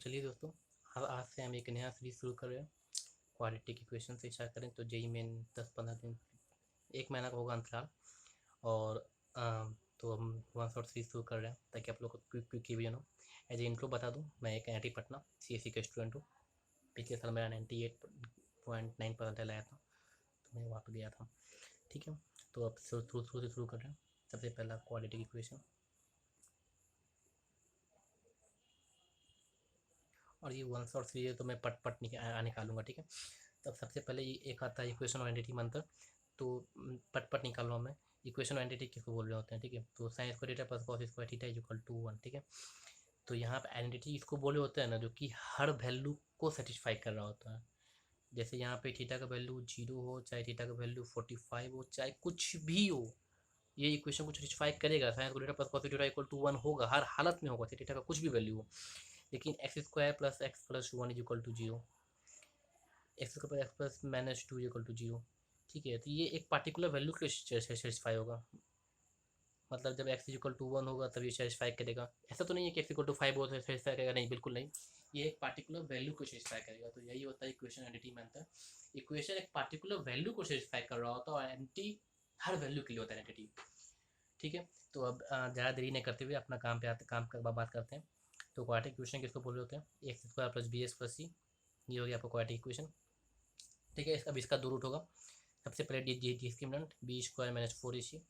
चलिए दोस्तों, आज से हम एक नया सीरीज शुरू कर रहे हैं। क्वाड्रेटिक इक्वेशन से स्टार्ट करें तो जेई मेन 10-15 दिन, एक महीना का होगा अंतराल। और तो हम वन शॉट सीरीज शुरू कर रहे हैं ताकि आप लोग को क्विक रिवीजन हो। एज ए इंट्रो बता दूं, मैं एक IIT पटना CSE का स्टूडेंट हूँ। पिछले साल मेरा 98.9% आया था, तो मैं वहाँ पर गया था। ठीक है, तो अब शुरू से शुरू कर रहे हैं। सबसे पहला क्वाड्रेटिक इक्वेशन, और ये वन शॉट सीरीज है तो मैं पट निकालूंगा। ठीक है, तब सबसे पहले ये एक आता है इक्वेशन आइडेंटिटी मंत्र, तो पट निकाल रहा हूँ मैं। इक्वेशन आइडेंटिटी किसको बोल रहे होते हैं? ठीक है, तो sine square theta plus cos square theta is equal to 1। ठीक है, तो यहाँ पे आइडेंटिटी इसको बोले होते हैं ना, जो कि हर वैल्यू को सेटिस्फाई कर रहा होता है। जैसे यहाँ पे थीटा का वैल्यू 0 हो, चाहे थीटा का वैल्यू 45 हो, चाहे कुछ भी हो, ये इक्वेशन को सेटिस्फाई करेगा। Sine square theta plus cos theta equal to 1 होगा, हर हालत में होगा, थीटा का कुछ भी वैल्यू हो। लेकिन X square plus X plus 1 is equal to 0, X square X plus minus 2 equal to 0। ठीक है, तो ये एक पार्टिकुलर वैल्यू के सेटिस्फाई होगा। मतलब जब एक्स इक्वल टू 1 होगा तब ये सेटिस्फाई करेगा। ऐसा तो नहीं है कि एक्स इक्वल टू 5 हो तो सेटिस्फाई करेगा, नहीं, बिल्कुल नहीं। ये एक पार्टिकुलर वैल्यू को सेटिस्फाई करेगा। तो यही होता है इक्वेशन आइडेंटिटी में अंतर। इक्वेशन एक पार्टिकुलर वैल्यू को सेटिस्फाई कर रहा होता है और आइडेंटिटी हर वैल्यू के लिए होता है आइडेंटिटी। ठीक है, तो अब ज़्यादा देरी नहीं करते हुए अपना काम कर बात करते हैं। तो क्वाड्रेटिक इक्वेशन किसको बोल रहे होते हैं? X square plus b x plus c, ये हो गया आपका क्वाड्रेटिक इक्वेशन। ठीक है, अब इसका दो रूट होगा। सबसे पहले discriminant B square minus 4ac।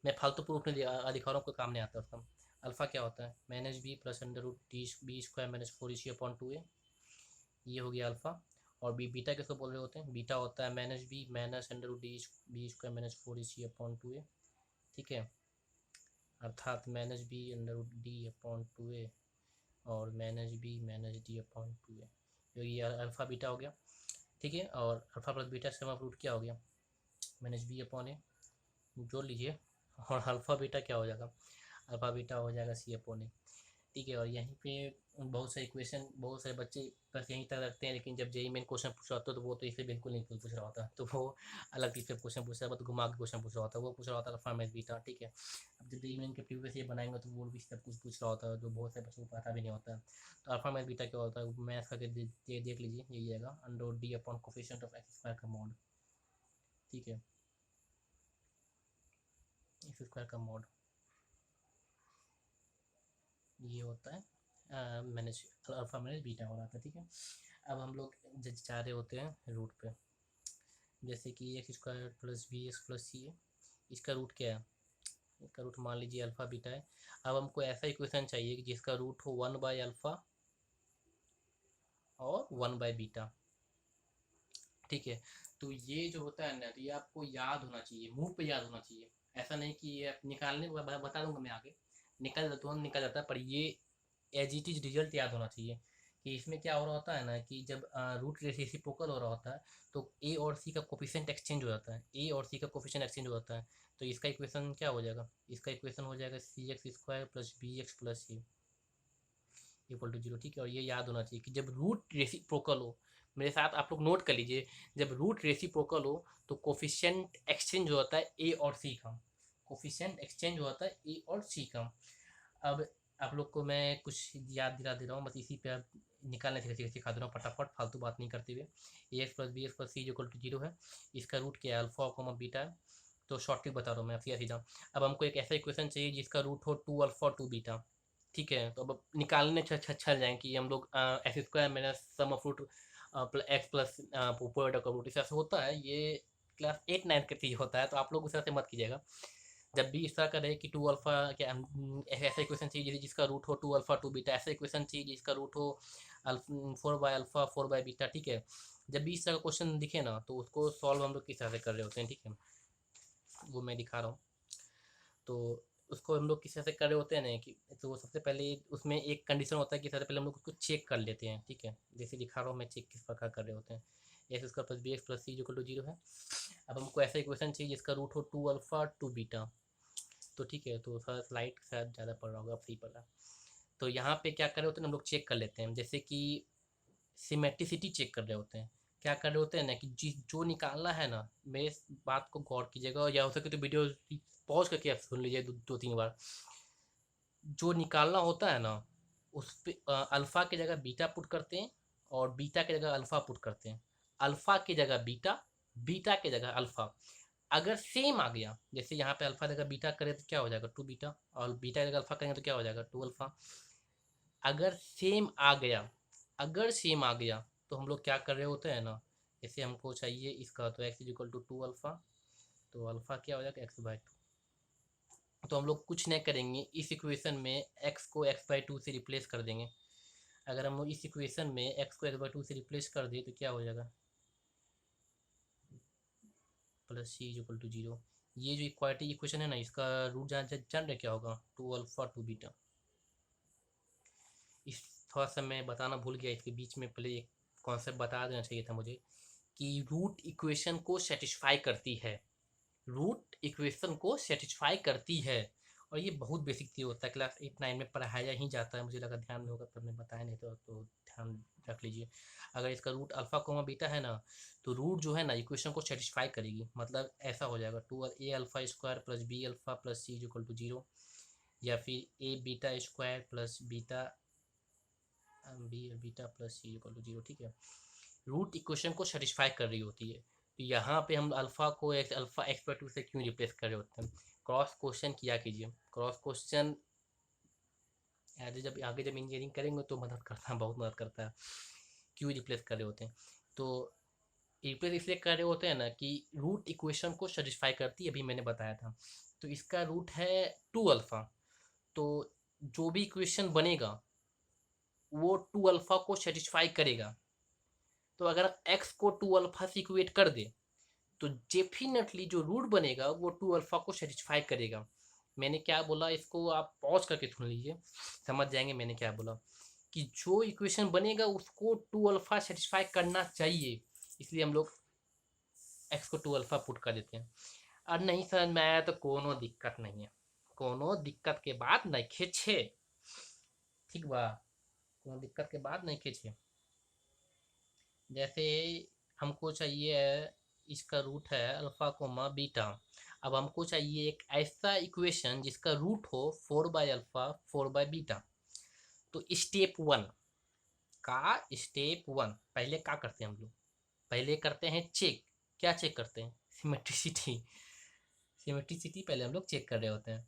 मैं फालतू प्रूफ नहीं दिखा रहा हूँ, कोई काम नहीं आता उसका। अल्फा क्या होता है? Minus B plus under root D B square minus 4ac upon 2a, ये हो गया अल्फा। और बीटा किसको बोल रहे होते हैं? बीटा होता है minus b minus under root D B square minus 4ac upon 2a। ठीक है, अर्थात minus b under root d upon 2a और minus b minus d upon 2a, तो ये अल्फा बीटा हो गया। ठीक है, और alpha plus beta sum of root क्या हो गया? माइनस बी अपॉन ए, जोड़ लीजिए, और अल्फा बीटा क्या हो जाएगा? अल्फा बीटा हो जाएगा सी अपॉन ए। ठीक है, और यहीं पे बहुत सारे इक्वेशन बहुत सारे बच्चे बस यहीं तक रखते हैं, लेकिन जब जेई मेन क्वेश्चन पूछ रहा होता है तो वो तो इसे बिल्कुल नहीं पूछ रहा होता, तो वो अलग चीज़ पे क्वेश्चन पूछ रहा है, तो घुमा के क्वेश्चन पूछ रहा होता है, वो पूछ रहा होता है अल्फा माइनस बीटा। ठीक है, अब जब जेई मेन के प्रीवियस ये बनाएंगे तो वो भी सब कुछ पूछ रहा होता है, जो बहुत सारे बच्चों को पता भी नहीं होता है। तो अल्फा माइनस बीटा क्या होता है? मैथ करके देख लीजिए, यही आएगा under D upon coefficient of x square का मॉड। ठीक है, एक्स स्क्वायर का मॉड ये होता है मैनेज अल्फा माइनस बीटा हो रहा था। ठीक है, अब हम लोग जा रहे होते हैं रूट पे। जैसे कि x square plus b x plus c है, इसका रूट क्या है? इसका रूट मान लीजिए अल्फ़ा बीटा है। अब हमको ऐसा इक्वेशन चाहिए कि जिसका रूट हो 1/अल्फ़ा और 1/बीटा। ठीक है, तो ये जो होता है ना, तो ये आपको याद होना चाहिए, मुंह पे याद होना चाहिए। ऐसा नहीं कि ये निकालने बता दूंगा मैं आगे, निकल जाता है, पर ये एज इट इज रिजल्ट याद होना चाहिए। कि इसमें क्या हो रहा होता है ना, कि जब रूट रेसिप्रोकल हो रहा होता है तो ए और सी का कोफिशिएंट एक्सचेंज हो जाता है, ए और सी का कोफिशिएंट एक्सचेंज हो जाता है। तो इसका इक्वेशन क्या हो जाएगा? इसका इक्वेशन हो जाएगा c x square plus b x plus c equal to 0। ठीक है, और ये याद होना चाहिए कि जब रूट रेसिप्रोकल हो, मेरे साथ आप लोग नोट कर लीजिए, जब रूट रेसिप्रोकल हो तो कोफिशिएंट एक्सचेंज हो जाता है ए और सी का, कोफिशिएंट एक्सचेंज हो जाता है ए और सी का। अब आप लोग को मैं कुछ याद दिला दे रहा हूँ, बस इसी पे आप निकालने सिखा दे रहा हूँ फटाफट, फालतू बात नहीं करते हुए। A x plus b x plus c equal to 0 है, इसका रूट क्या है? अल्फा और बीटा है। तो शॉर्ट ट्रिक बता रहा हूँ मैं सीधा सीधा। अब हमको एक ऐसा इक्वेशन चाहिए जिसका रूट हो 2 अल्फा और 2 बीटा। ठीक है, तो अब निकालने चल जाए कि हम लोग x square minus sum of root x plus product का रूट, इस तरह से होता है। ये क्लास 8-9 के चीज़ होता है, तो आप लोग उस तरह से मत कीजिएगा। जब भी इस तरह का रहे कि 2 अल्फा क्या ऐसा इक्वेशन चाहिए जिसका रूट हो 2 अल्फा 2 बीटा, ऐसा इक्वेशन चाहिए जिसका रूट हो 4/अल्फा 4/बीटा। ठीक है, जब भी इस तरह का क्वेश्चन दिखे ना, तो उसको सॉल्व हम लोग किस तरह से कर रहे होते हैं। ठीक है, वो मैं दिखा रहा हूँ। तो उसको हम लोग किस तरह से कर रहे होते हैं ना, कि तो सबसे पहले उसमें एक कंडीशन होता है कि सबसे पहले हम लोग उसको चेक कर लेते हैं। ठीक है, जैसे दिखा रहा हूँ मैं, चेक किस प्रकार कर रहे होते हैं। X square plus b x plus c equal to 0 है। अब हमको ऐसा इक्वेशन चाहिए जिसका रूट हो 2 अल्फा 2 बीटा। तो ठीक है, तो थोड़ा स्लाइड शायद ज़्यादा पड़ रहा होगा, अब सही पड़ रहा है। तो यहाँ पे क्या कर रहे होते हैं, हम लोग चेक कर लेते हैं, जैसे कि सिमेट्रिसिटी चेक कर रहे होते हैं। क्या कर रहे होते हैं ना, कि जो निकालना है ना, मेरे बात को गौर कीजिएगा, या हो सके तो वीडियो पॉज करके आप सुन लीजिए 2-3 बार। जो निकालना होता है ना, उस पर अल्फ़ा की जगह बीटा पुट करते हैं और बीटा की जगह अल्फ़ा पुट करते हैं। अल्फ़ा की जगह बीटा, बीटा की जगह अल्फ़ा। अगर सेम आ गया, जैसे यहाँ पे अल्फ़ा जगह बीटा करें तो क्या हो जाएगा 2 बीटा, और बीटा जगह अल्फ़ा करेंगे तो क्या हो जाएगा 2 अल्फ़ा। अगर सेम आ गया, अगर सेम आ गया तो हम लोग क्या कर रहे होते हैं ना, जैसे हमको चाहिए इसका, तो x इक्वल टू 2 अल्फ़ा, तो अल्फ़ा क्या हो जाएगा x/2। तो हम लोग कुछ नहीं करेंगे, इस इक्वेशन में x को x/2 से रिप्लेस कर देंगे। अगर हम लोग इस इक्वेशन में x को x/2 से रिप्लेस कर दिए तो क्या हो जाएगा, प्लस सी इक्वल टू 0। ये जो इक्वालिटी इक्वेशन है ना, इसका रूट जान रहे क्या होगा, 2 अल्फ़ा 2 बीटा। इस थोड़ा सा मैं बताना भूल गया, इसके बीच में पहले एक कॉन्सेप्ट बता देना चाहिए था मुझे, कि रूट इक्वेशन को सेटिस्फाई करती है, रूट इक्वेशन को सेटिस्फाई करती है। और ये बहुत बेसिक चीज़ होता है, क्लास 8-9 में पढ़ाया ही जाता है, मुझे लगा ध्यान में होगा पर मैं बताया नहीं, तो ध्यान रख लीजिए। अगर इसका रूट अल्फ़ा कोमा बीटा है ना, तो रूट जो है ना इक्वेशन को सेटिस्फाई करेगी। मतलब ऐसा हो जाएगा 2a alpha square plus b alpha plus c equal to 0, या फिर a beta square plus beta beta plus c equal to 0। ठीक है, रूट इक्वेशन को सेटिस्फाई कर रही होती है। तो यहाँ पे हम अल्फ़ा को अल्फ़ा x/2 से क्यों रिप्लेस कर रहे होते हैं, क्रॉस क्वेश्चन किया कीजिए। क्रॉस क्वेश्चन जब आगे जब इंजीनियरिंग करेंगे तो मदद करता है, बहुत मदद करता है। क्यों रिप्लेस कर रहे होते हैं, तो रिप्लेस इसलिए कर रहे होते हैं ना कि रूट इक्वेशन को सेटिस्फाई करती है, अभी मैंने बताया था। तो इसका रूट है 2 अल्फ़ा, तो जो भी इक्वेशन बनेगा वो 2 अल्फ़ा को सेटिस्फाई करेगा। तो अगर x को 2 अल्फ़ा से इक्वेट कर दे तो डेफिनेटली जो रूट बनेगा वो 2 अल्फ़ा को सेटिस्फाई करेगा। मैंने क्या बोला, इसको आप पॉज करके सुन लीजिए, समझ जाएंगे मैंने क्या बोला। कि जो इक्वेशन बनेगा उसको 2 अल्फ़ा सेटिस्फाई करना चाहिए, इसलिए हम लोग x को 2 अल्फ़ा पुट कर देते हैं। और नहीं समझ में आया तो कोनो दिक्कत नहीं है, कोनो दिक्कत के बाद नहीं खींचे, ठीक बा, कोनो दिक्कत के बाद नहीं खींचे। जैसे हमको चाहिए, इसका रूट है अल्फ़ा कोमा बीटा। अब हमको चाहिए एक ऐसा इक्वेशन जिसका रूट हो 4/अल्फ़ा 4/बीटा। तो स्टेप 1 पहले क्या करते हैं हम लोग, पहले करते हैं चेक। क्या चेक करते हैं, सिमेट्रिसिटी। सिमेट्रिसिटी पहले हम लोग चेक कर रहे होते हैं।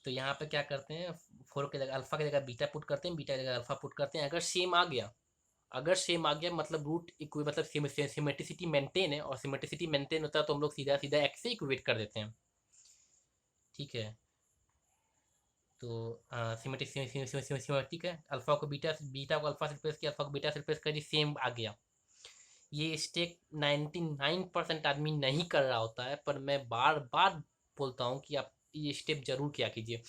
तो यहाँ पे क्या करते हैं, 4 के जगह अल्फ़ा की जगह बीटा पुट करते हैं, बीटा की जगह अल्फ़ा पुट करते हैं। अगर सेम आ गया, अगर सेम आ गया मतलब रूट इक्वी मतलब सिमेट्रिसिटी मेंटेन है, और सिमेट्रिसिटी मेंटेन होता है तो हम लोग सीधा सीधा एक्स से इक्वेट कर देते हैं। ठीक है, तो सिमेट्रिक है, अल्फा को बीटा, बीटा को अल्फा से रिप्लेस किया, अल्फा को बीटा से रिप्लेस कर दी, सेम आ गया। ये स्टेप 99% आदमी नहीं कर रहा होता है, पर मैं बार बार बोलता हूँ कि आप ये स्टेप जरूर किया कीजिए।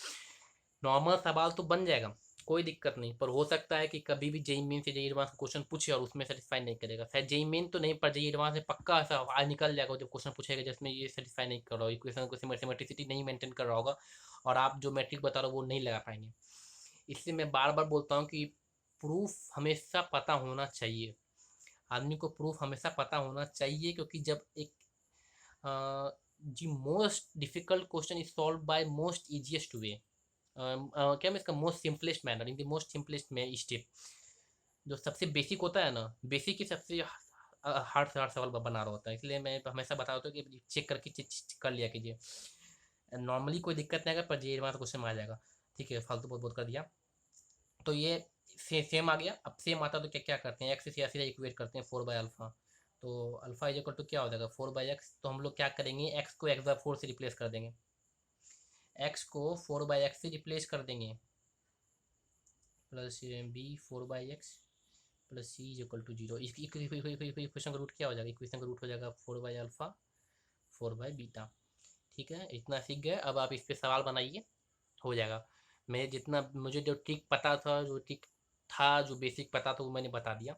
नॉर्मल सवाल तो बन जाएगा, कोई दिक्कत नहीं, पर हो सकता है कि कभी भी जेई मेन से जेई एडवांस क्वेश्चन पूछे और उसमें सेटिस्फाई नहीं करेगा। शायद जेई मेन तो नहीं, पर जेई एडवांस में पक्का ऐसा आज निकल जाएगा जब क्वेश्चन पूछेगा जिसमें ये सेटिस्फाई नहीं कर रहा हो, इक्वेशन को सिमेट्रिसिटी नहीं मेंटेन कर रहा होगा, और आप जो मैट्रिक बता रहे हो वो नहीं लगा पाएंगे। इसलिए मैं बार बार बोलता हूँ कि प्रूफ हमेशा पता होना चाहिए, आदमी को प्रूफ हमेशा पता होना चाहिए, क्योंकि जब एक जी most difficult question is solve by most easiest way, क्या मैं इसका most simplest manner, in the most simplest में स्टेप, जो सबसे बेसिक होता है ना, बेसिक ही सबसे हार्ड से हार्ड सवाल बना रहा होता है। इसलिए मैं हमेशा बता रहा हूँ कि चेक करके कर लिया कीजिए। नॉर्मली कोई दिक्कत नहीं आएगा, पर ये बात क्वेश्चन में आ जाएगा। ठीक है, फालतू बहुत बहुत कर दिया। तो ये सेम आ गया। अब सेम आता तो क्या क्या करते हैं, एक्स से सीधा इक्वेट करते हैं 4/अल्फ़ा। तो अल्फ़ा इज इक्वल टू क्या हो जाएगा 4/x। तो हम लोग क्या करेंगे, एक्स को x/4 से रिप्लेस कर देंगे, एक्स को 4/x से रिप्लेस कर देंगे, plus b 4/x plus c is equal to 0। Equation का रूट क्या हो जाएगा, इक्वेशन का रूट हो जाएगा 4/अल्फ़ा 4/बीटा। ठीक है, इतना सीख गए। अब आप इस पर सवाल बनाइए, हो जाएगा। मैं जितना मुझे जो ट्रिक पता था, जो ट्रिक था, जो बेसिक पता था वो मैंने बता दिया।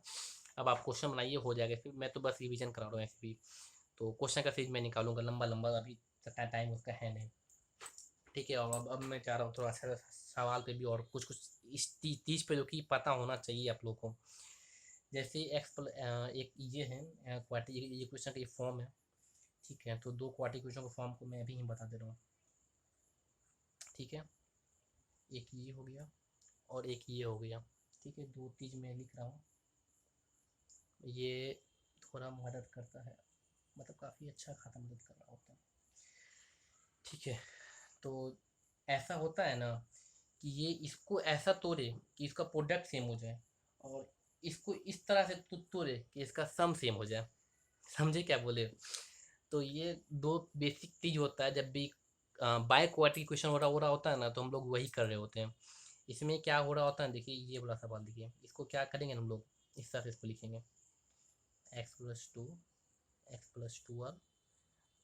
अब आप क्वेश्चन बनाइए, हो जाएगा। फिर मैं तो बस रिवीजन करा रहा हूँ ऐसे भी, तो क्वेश्चन का सीरीज मैं निकालूंगा लंबा लंबा, अभी टाइम उसका है नहीं। ठीक है, और अब मैं चाह रहा हूँ थोड़ा सा सवाल पे भी और कुछ कुछ इस चीज़ पे जो कि पता होना चाहिए आप लोगों को। जैसे एक ये है क्वार्टी, ये क्वेश्चन का ये फॉर्म है। ठीक है, तो दो क्वार्टी क्वेश्चन का फॉर्म को मैं अभी ही बता दे रहा हूँ। ठीक है, एक ये हो गया और एक ये हो गया। ठीक है, 2 चीज़ मैं लिख रहा हूँ, ये थोड़ा मदद करता है, मतलब काफ़ी अच्छा खासा मदद कर रहा होता है। ठीक है, तो ऐसा होता है ना कि ये इसको ऐसा तोड़े कि इसका प्रोडक्ट सेम हो जाए, और इसको इस तरह से तोड़े कि इसका सम सेम हो जाए। समझे क्या बोले? तो ये दो बेसिक चीज होता है जब भी बाय क्वाड्रेटिक क्वेश्चन हो रहा होता है ना, तो हम लोग वही कर रहे होते हैं। इसमें क्या हो रहा होता है, देखिए ये बड़ा सवाल, देखिए इसको क्या करेंगे हम लोग, इस तरह से इसको लिखेंगे x+2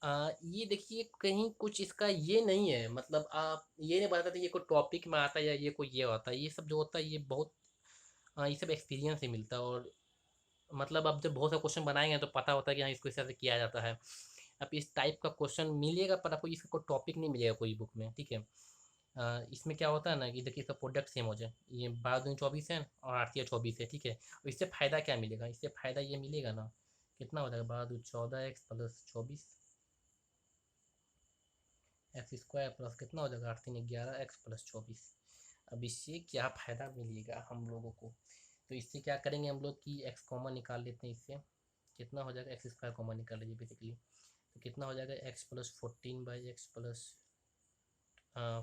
और ये देखिए कहीं कुछ इसका ये नहीं है, मतलब आप ये नहीं बताते ये कोई टॉपिक में आता है या ये कोई ये होता है, ये सब जो होता है ये बहुत ये सब एक्सपीरियंस से मिलता है। और मतलब अब जब बहुत सारे क्वेश्चन बनाएंगे तो पता होता है कि हाँ इसको इस तरह से किया जाता है। अब इस टाइप का क्वेश्चन मिलेगा पर आपको इसका कोई टॉपिक नहीं मिलेगा कोई बुक में, ठीक है। इसमें क्या होता है ना कि देखिए इसका प्रोडक्ट सेम हो जाए, ये 12×24 है और 8×24 है, ठीक है। और इससे फ़ायदा क्या मिलेगा, इससे फ़ायदा ये मिलेगा ना, कितना हो जाएगा 12×14 x + 24 x² प्लस कितना हो जाएगा 8×3 = 11 x + 24। अब इससे क्या फ़ायदा मिलेगा हम लोगों को, तो इससे क्या करेंगे हम लोग कि x कॉमन निकाल लेते हैं, इससे कितना हो जाएगा x² कॉमन निकाल लीजिए बेसिकली, तो कितना हो जाएगा x + 14/x +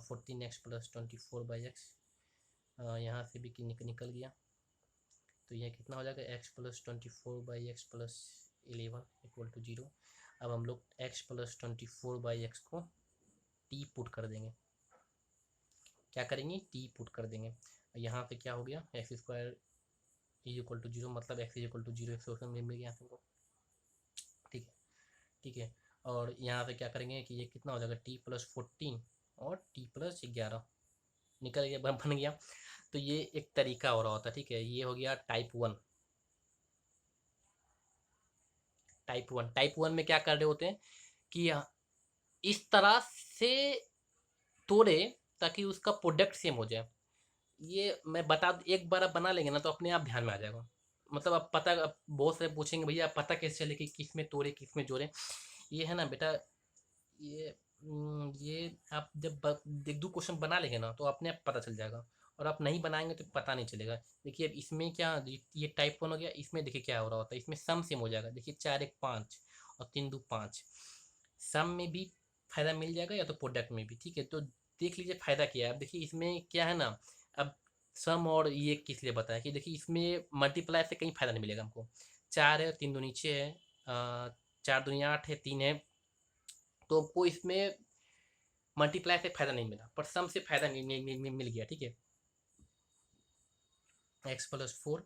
14x + 24/x, यहाँ से भी निकल गया, तो यह कितना हो जाएगा x + 24/x + 11 = 0। अब हम लोग x + 24/x को t पुट कर देंगे, क्या करेंगे t पुट कर देंगे, यहाँ पे क्या हो गया x² = 0, मतलब x = 0 एक सोल्यूशन मिल गया हमको, ठीक है। ठीक है, और यहाँ पे क्या करेंगे कि ये कितना हो जाएगा t + 14 और t + 11 निकल गया, बन गया। तो ये एक तरीका हो रहा होता है, ठीक है। ये हो गया टाइप 1 में क्या कर रहे होते हैं कि इस तरह से तोड़े ताकि उसका प्रोडक्ट सेम हो जाए। ये मैं बता, एक बार आप बना लेंगे ना तो अपने आप ध्यान में आ जाएगा, मतलब आप पता, अब बहुत सारे पूछेंगे भैया आप पता कैसे चले कि किस में तोड़े किस में जोड़े, ये है ना बेटा, ये ये आप जब एक दो क्वेश्चन बना लेंगे ना तो अपने आप पता चल जाएगा, और आप नहीं बनाएंगे तो पता नहीं चलेगा। देखिए अब इसमें क्या, ये टाइप 1 हो गया, इसमें देखिए क्या हो रहा होता है, इसमें सम सेम हो जाएगा, देखिए 4×1 = 5 और 3×2 = 5, सम में भी फायदा मिल जाएगा या तो प्रोडक्ट में भी, ठीक है। तो देख लीजिए फायदा क्या है। अब देखिए इसमें क्या है ना, अब सम और ये किस लिए बताया कि देखिए इसमें मल्टीप्लाई से कहीं फायदा नहीं मिलेगा हमको, 4 है 3 दो नीचे है, 4×2 = 8 है, 3 है, तो हमको इसमें मल्टीप्लाई से फायदा नहीं मिला, पर सम से फायदा मिल गया, ठीक है। x + 4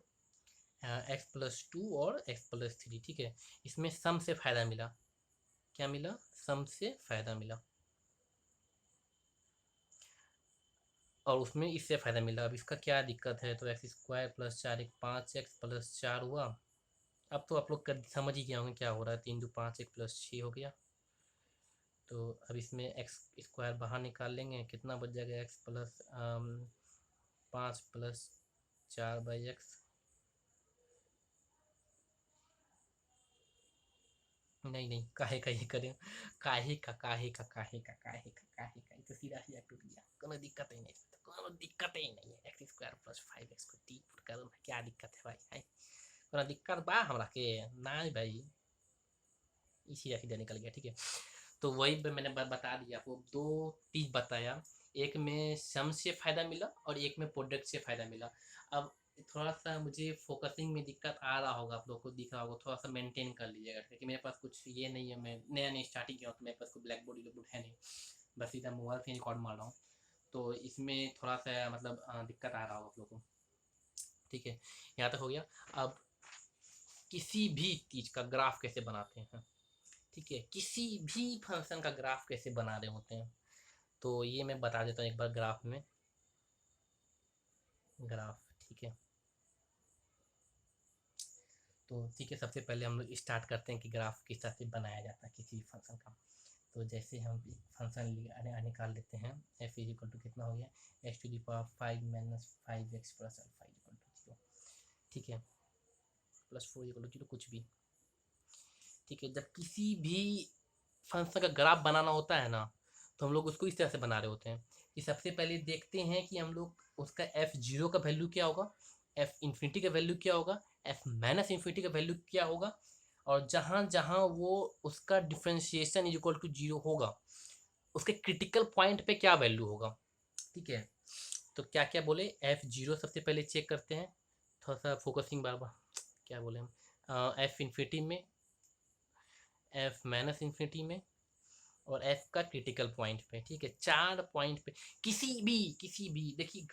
x + 2 और x + 3, ठीक है। इसमें सम से फायदा मिला, क्या मिला, सम से फायदा मिला, और उसमें इससे फायदा मिला। अब इसका क्या दिक्कत है, तो x² + 4 = 5x + 4 हुआ। अब तो आप लोग समझ ही गया होंगे क्या हो रहा है, 3×2 = 5 1 + 6 हो गया। तो अब इसमें x² बाहर निकाल लेंगे, कितना बच जाएगा, x + 5 + 4/x, नहीं नहीं काहे का ये करें, काहे का ये तो सीधा सीधा टूट गया, कोनो दिक्कत ही नहीं, कोनो दिक्कत ही नहीं है, x² + 5x को टी पुट करो ना, क्या दिक्कत है भाई, है कोनो दिक्कत बा हमरा के, ना भाई, सीधा सीधा निकल गया, ठीक है। तो वही पे मैंने बता दिया आपको, दो चीज बताया, एक में सम से फायदा मिला और एक में प्रोडक्ट से फायदा मिला। अब थोड़ा सा मुझे फोकसिंग में दिक्कत आ रहा होगा, आप लोग को दिख रहा होगा, थोड़ा सा मेंटेन कर लीजिएगा, क्योंकि मेरे पास कुछ ये नहीं है, मैं नया नया स्टार्टिंग किया हूँ, तो मेरे पास कोई ब्लैक बोर्ड है नहीं, बस सीधा मोबाइल से रिकॉर्ड मार रहा हूँ, तो इसमें थोड़ा सा मतलब दिक्कत आ रहा होगा आप लोग को, ठीक है। यहाँ तक हो गया। अब किसी भी चीज़ का ग्राफ कैसे बनाते हैं, ठीक है, किसी भी फंक्शन का ग्राफ कैसे बना रहे होते हैं, तो ये मैं बता देता हूँ एक बार ग्राफ में, ग्राफ, ठीक है। तो ठीक है, सबसे पहले हम लोग स्टार्ट करते हैं कि ग्राफ किस तरह से बनाया जाता है किसी भी फंक्शन का। तो जैसे हम फंक्शन निकाल लेते हैं, f = कितना हो गया, x⁵ - 5 - 5x + α = 0, ठीक है, +4 = 0, कुछ भी, ठीक है। जब किसी भी फंक्शन का ग्राफ बनाना होता है ना, तो हम लोग उसको इस तरह से बना रहे होते हैं कि सबसे पहले देखते हैं कि हम लोग उसका f0 का वैल्यू क्या होगा, एफ इन्फिनिटी का वैल्यू क्या होगा, एफ माइनस इन्फिनिटी का वैल्यू क्या होगा, और जहाँ जहाँ वो उसका डिफ्रेंशिएशन इज इक्वल टू 0 होगा उसके क्रिटिकल पॉइंट पे क्या वैल्यू होगा। ठीक है, तो क्या क्या बोले, एफ जीरो सबसे पहले चेक करते हैं, थोड़ा सा फोकसिंग बार बार, क्या बोले हम, एफ इन्फिनिटी में, एफ माइनस इन्फिनिटी में, और एफ का क्रिटिकल पॉइंट पे। ठीक है, 4 पॉइंट पे किसी भी देखिए